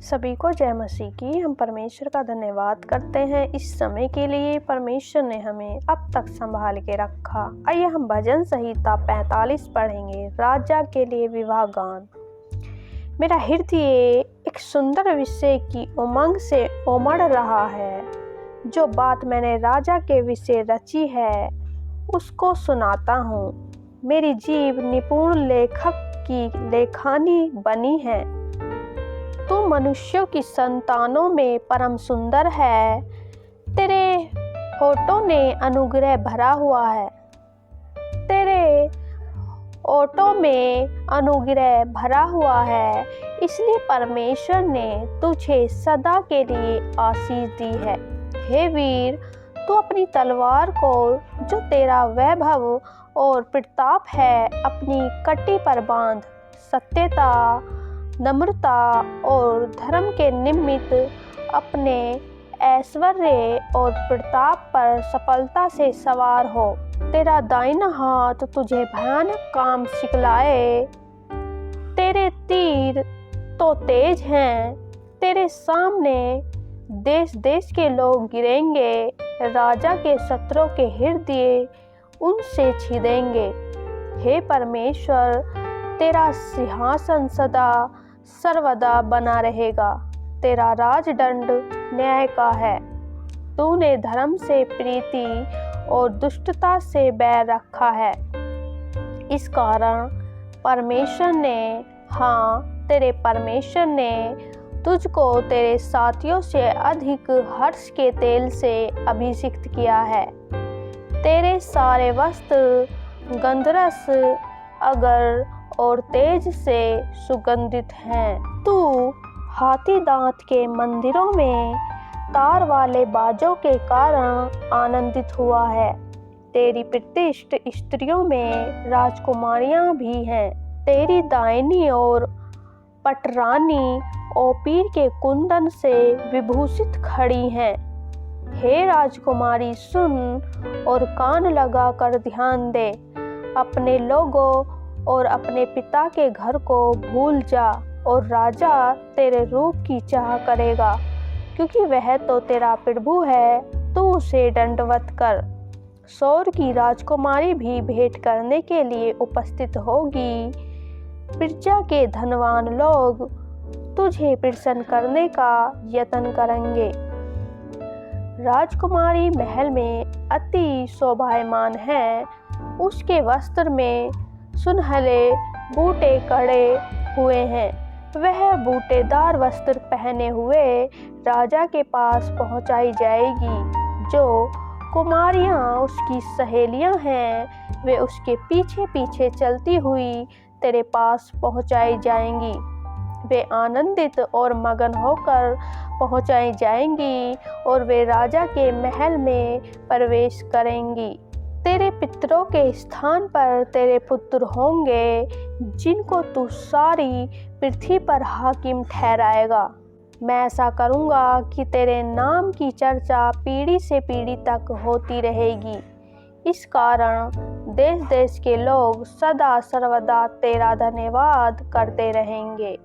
सभी को जय मसीह की। हम परमेश्वर का धन्यवाद करते हैं इस समय के लिए। परमेश्वर ने हमें अब तक संभाल के रखा। आइए हम भजन संहिता 45 पढ़ेंगे, राजा के लिए विवाह गान। मेरा हृदय एक सुंदर विषय की उमंग से उमड़ रहा है। जो बात मैंने राजा के विषय रची है उसको सुनाता हूँ। मेरी जीभ निपुण लेखक की लेखानी बनी है। तू मनुष्यों की संतानों में परम सुंदर है। तेरे होठों ने अनुग्रह भरा हुआ है। तेरे होठों में अनुग्रह भरा हुआ है, इसलिए परमेश्वर ने तुझे सदा के लिए आशीष दी है। हे वीर, तू अपनी तलवार को, जो तेरा वैभव और प्रताप है, अपनी कटी पर बांध। सत्यता, नम्रता और धर्म के निमित्त अपने ऐश्वर्य और प्रताप पर सफलता से सवार हो। तेरा दाहिना हाथ तुझे भयानक काम सिखलाए। तेरे तीर तो तेज हैं। तेरे सामने देश देश के लोग गिरेंगे। राजा के शत्रुओं के हृदय उनसे छिदेंगे। हे परमेश्वर, तेरा सिंहासन सदा सर्वदा बना रहेगा। तेरा राजदंड न्याय का है। तूने धर्म से प्रीति और दुष्टता से बैर रखा है। इस कारण तेरे परमेश्वर ने तुझको तेरे साथियों से अधिक हर्ष के तेल से अभिषिक्त किया है। तेरे सारे वस्त्र गंधरस, अगर और तेज से सुगंधित हैं। तू हाथी दांत के मंदिरों में तार वाले बाजों के कारण आनंदित हुआ है। तेरी प्रतिष्ठित स्त्रियों में राजकुमारियां भी हैं। तेरी दाहिनी ओर पटरानी ओपीर के कुंदन से विभूषित खड़ी हैं। हे राजकुमारी, सुन और कान लगा कर ध्यान दे। अपने लोगों और अपने पिता के घर को भूल जा, और राजा तेरे रूप की चाह करेगा, क्योंकि वह तो तेरा प्रभु है। तू उसे दंडवत कर। सौर की राजकुमारी भी भेंट करने के लिए उपस्थित होगी। प्रजा के धनवान लोग तुझे प्रसन्न करने का यत्न करेंगे। राजकुमारी महल में अति शोभायमान है। उसके वस्त्र में सुनहले बूटे कड़े हुए हैं। वह बूटेदार वस्त्र पहने हुए राजा के पास पहुंचाई जाएगी। जो कुमारियां उसकी सहेलियां हैं, वे उसके पीछे पीछे चलती हुई तेरे पास पहुंचाई जाएंगी। वे आनंदित और मगन होकर पहुंचाई जाएंगी, और वे राजा के महल में प्रवेश करेंगी। तेरे पितरों के स्थान पर तेरे पुत्र होंगे, जिनको तू सारी पृथ्वी पर हाकिम ठहराएगा। मैं ऐसा करूँगा कि तेरे नाम की चर्चा पीढ़ी से पीढ़ी तक होती रहेगी। इस कारण देश देश के लोग सदा सर्वदा तेरा धन्यवाद करते रहेंगे।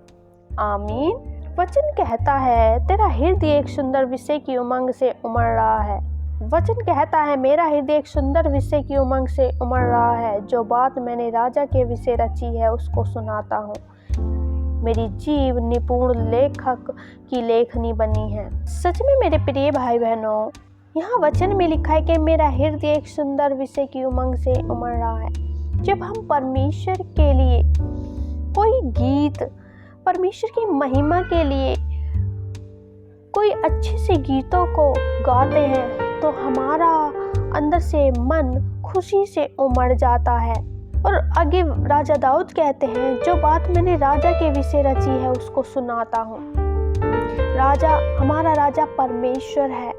आमीन। वचन कहता है, तेरा हृदय एक सुंदर विषय की उमंग से उमड़ रहा है। वचन कहता है, मेरा हृदय एक सुंदर विषय की उमंग से उमड़ रहा है। जो बात मैंने राजा के विषय रची है उसको सुनाता हूँ। मेरी जीभ निपुण लेखक की लेखनी बनी है। सच में मेरे प्रिय भाई बहनों, यहाँ वचन में लिखा है कि मेरा हृदय एक सुंदर विषय की उमंग से उमड़ रहा है। जब हम परमेश्वर के लिए कोई गीत, परमेश्वर की महिमा के लिए कोई अच्छे से गीतों को गाते हैं, तो हमारा अंदर से मन खुशी से उमड़ जाता है। और आगे राजा दाऊद कहते हैं, जो बात मैंने राजा के विषय रची है उसको सुनाता हूँ। हमारा राजा परमेश्वर है।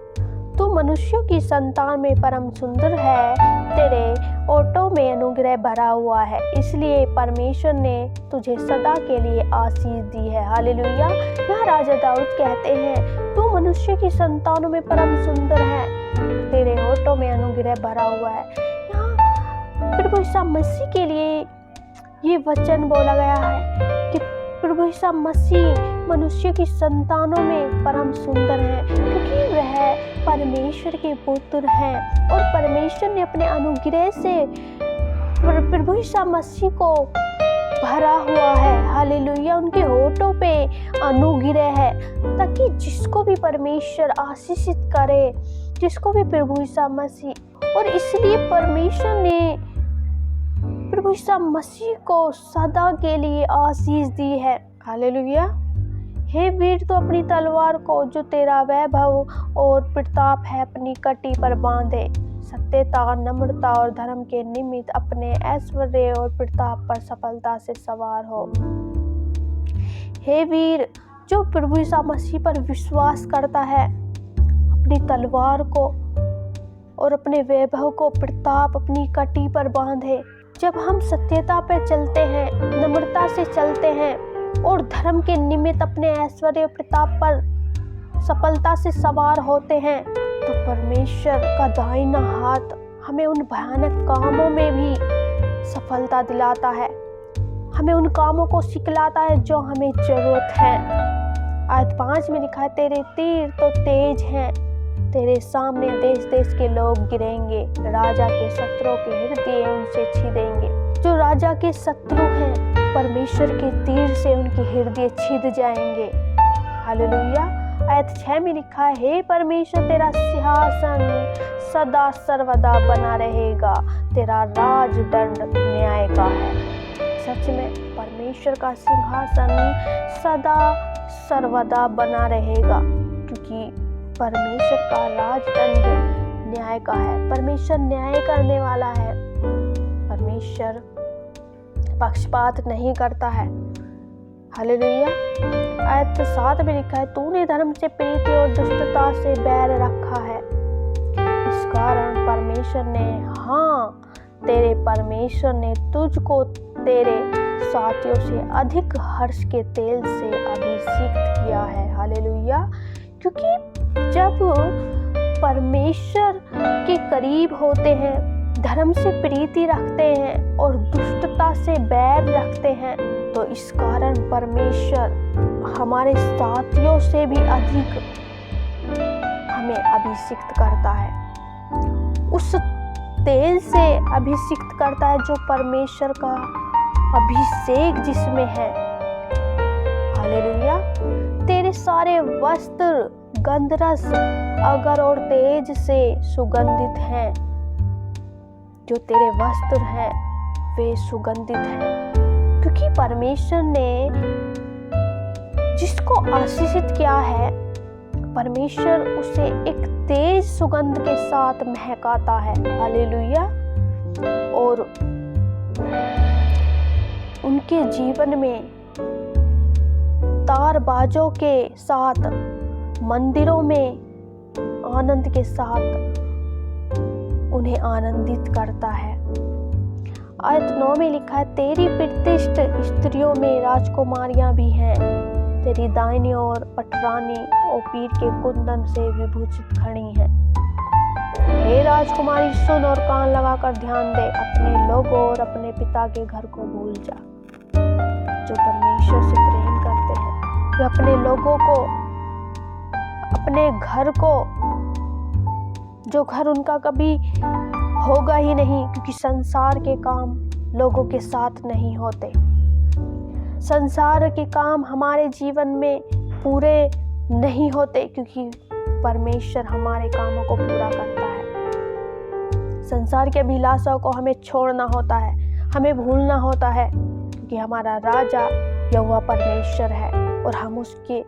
तू मनुष्यों की संतान में परम सुंदर है। तेरे ओठों में अनुग्रह भरा हुआ है, इसलिए परमेश्वर ने तुझे सदा के लिए आशीष दी है। हालेलुया। यहाँ राजा दाऊद कहते हैं, तू मनुष्य की संतानों में परम सुंदर है, तेरे होठों में अनुग्रह भरा हुआ है। यहाँ प्रभु यीशु मसीह के लिए ये वचन बोला गया है कि प्रभु यीशु मसीह मनुष्य की संतानों में परम सुंदर है, क्योंकि वह परमेश्वर के पुत्र हैं और परमेश्वर ने अपने अनुग्रह से प्रभु यीशु मसीह को भरा हुआ है। हालेलुया। उनके होठों पे अनुग्रह है, ताकि जिसको भी परमेश्वर आशीषित करे, जिसको भी प्रभु यीशु मसीह, और इसलिए परमेश्वर ने प्रभु यीशु मसीह को सदा के लिए आशीष दी है। हालेलुया। हे वीर, तो अपनी तलवार को जो तेरा वैभव और प्रताप है अपनी कटी पर बांधे। सत्यता, नम्रता और धर्म के निमित्त अपने ऐश्वर्य और प्रताप पर सफलता से सवार हो। हे वीर, जो प्रभु यीशु मसीह पर विश्वास करता है, अपनी तलवार को और अपने वैभव को, प्रताप अपनी कटी पर बांधे। जब हम सत्यता पर चलते हैं, नम्रता से चलते हैं और धर्म के निमित्त अपने ऐश्वर्य और प्रताप पर सफलता से सवार होते हैं, तो परमेश्वर का दाहिना हाथ हमें उन भयानक कामों में भी सफलता दिलाता है, हमें उन कामों को सिखलाता है जो हमें जरूरत है। आयत 5 में लिखा है, तेरे तीर तो तेज हैं, तेरे सामने देश देश के लोग गिरेंगे, राजा के शत्रुओं के हृदय उनसे छीदेंगे। जो राजा के शत्रु हैं, परमेश्वर के तीर से उनके हृदय छिद जाएंगे। हालेलुया। आयत 6 में लिखा है, हे परमेश्वर, तेरा सिंहासन सदा सर्वदा बना रहेगा, तेरा राज दंड न्याय का है। सच में परमेश्वर का सिंहासन सदा सर्वदा बना रहेगा, क्योंकि परमेश्वर का राजदंड न्याय का है। परमेश्वर न्याय करने वाला है। परमेश्वर पक्षपात नहीं करता है। हालेलुया। आयत 7 में लिखा है, तूने धर्म से प्रीति और दुष्टता से बैर रखा है। इस कारण तेरे परमेश्वर ने तुझको तेरे साथियों से अधिक हर्ष के तेल से अभिषेक किया है। हालेलुया। क्योंकि जब परमेश्वर के करीब होते हैं, धर्म से प्रीति रखते हैं और दुष्टता से बैर रखते हैं, तो इस कारण परमेश्वर हमारे साथियों से भी अधिक हमें अभिषिक्त करता है। उस तेल से अभिषिक्त करता है जो परमेश्वर का अभिषेक जिसमें है। हालेलुया। तेरे सारे वस्त्र गंधरस, अगर और तेज से सुगंधित हैं। जो तेरे वस्त्र हैं वे सुगंधित हैं, क्योंकि परमेश्वर ने जिसको आशीषित किया है, परमेश्वर उसे एक तेज सुगंध के साथ महकाता है। हालेलुया। और उनके जीवन में तारबाजों के साथ, मंदिरों में आनंद के साथ उन्हें आनंदित करता है। आयत 9 में लिखा है, तेरी प्रतिष्ठित स्त्रियों में राजकुमारियां भी हैं, तेरी दाहिनी ओर पटरानी और पीर के कुंदन से विभूषित खड़ी हैं। हे राजकुमारी, सुन और कान लगाकर ध्यान दे, अपने लोगों और अपने पिता के घर को भूल जा। जो परमेश्वर से प्रेम करते हैं, वे अपने लोगों को, अपने घर को, जो घर उनका कभी होगा ही नहीं, क्योंकि संसार के काम लोगों के साथ नहीं होते। संसार के काम हमारे जीवन में पूरे नहीं होते, क्योंकि परमेश्वर हमारे कामों को पूरा करता है। संसार के अभिलाषाओं को हमें छोड़ना होता है, हमें भूलना होता है, क्योंकि हमारा राजा यहोवा परमेश्वर है और हम उसके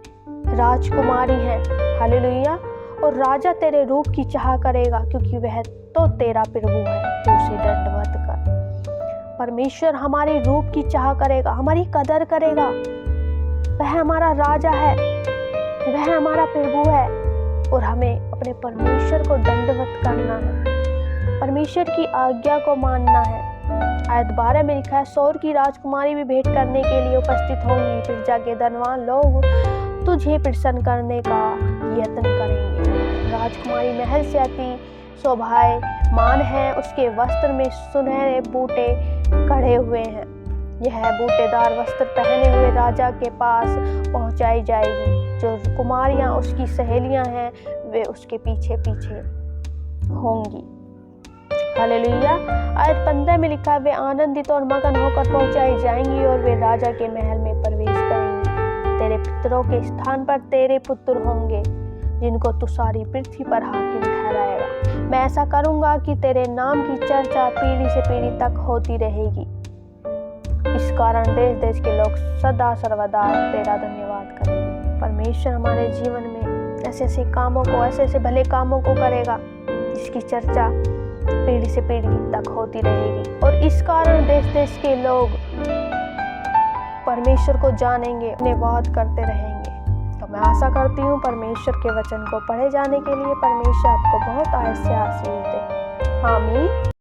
राजकुमारी हैं। हालेलुया। और राजा तेरे रूप की चाह करेगा, क्योंकि वह तो तेरा प्रभु है, तो उसे दंडवत कर। परमेश्वर हमारे रूप की चाह करेगा, हमारी कदर करेगा। वह हमारा राजा है, वह हमारा प्रभु है, और हमें अपने परमेश्वर को दंडवत करना है, परमेश्वर की आज्ञा को मानना है। आयत 12 में लिखा है, सौर की राजकुमारी भी भेंट करने के लिए उपस्थित होंगी, फिर जाके धनवान लोग तुझे प्रसन्न करने का यत्न करेंगे। राजकुमारी महल से अति शोभायमान है, उसके वस्त्र में सुनहरे बूटे कढ़े हुए हैं। यह बूटेदार वस्त्र पहने हुए राजा के पास पहुंचाई जाएगी। जो कुमारियां उसकी सहेलियां हैं वे उसके पीछे पीछे होंगी। हालेलुया। आयत 15 में लिखा, वे आनंदित और मगन होकर पहुंचाई जाएंगी और वे राजा के महल में प्रवेश करेंगी। तेरे पितरों के स्थान पर तेरे पुत्र होंगे जिनको तू सारी पृथ्वी पर हाकिम ठहराएगा। मैं ऐसा करूंगा कि तेरे नाम की चर्चा पीढ़ी से पीढ़ी तक होती रहेगी। इस कारण देश देश के लोग सदा सर्वदा तेरा धन्यवाद करेंगे। परमेश्वर हमारे जीवन में ऐसे ऐसे कामों को, ऐसे ऐसे भले कामों को करेगा जिसकी चर्चा पीढ़ी से पीढ़ी तक होती रहेगी और इस कारण देश देश के लोग परमेश्वर को जानेंगे, धन्यवाद करते रहेंगे। तो मैं आशा करती हूँ परमेश्वर के वचन को पढ़े जाने के लिए परमेश्वर आपको बहुत आशीष दे। आमीन।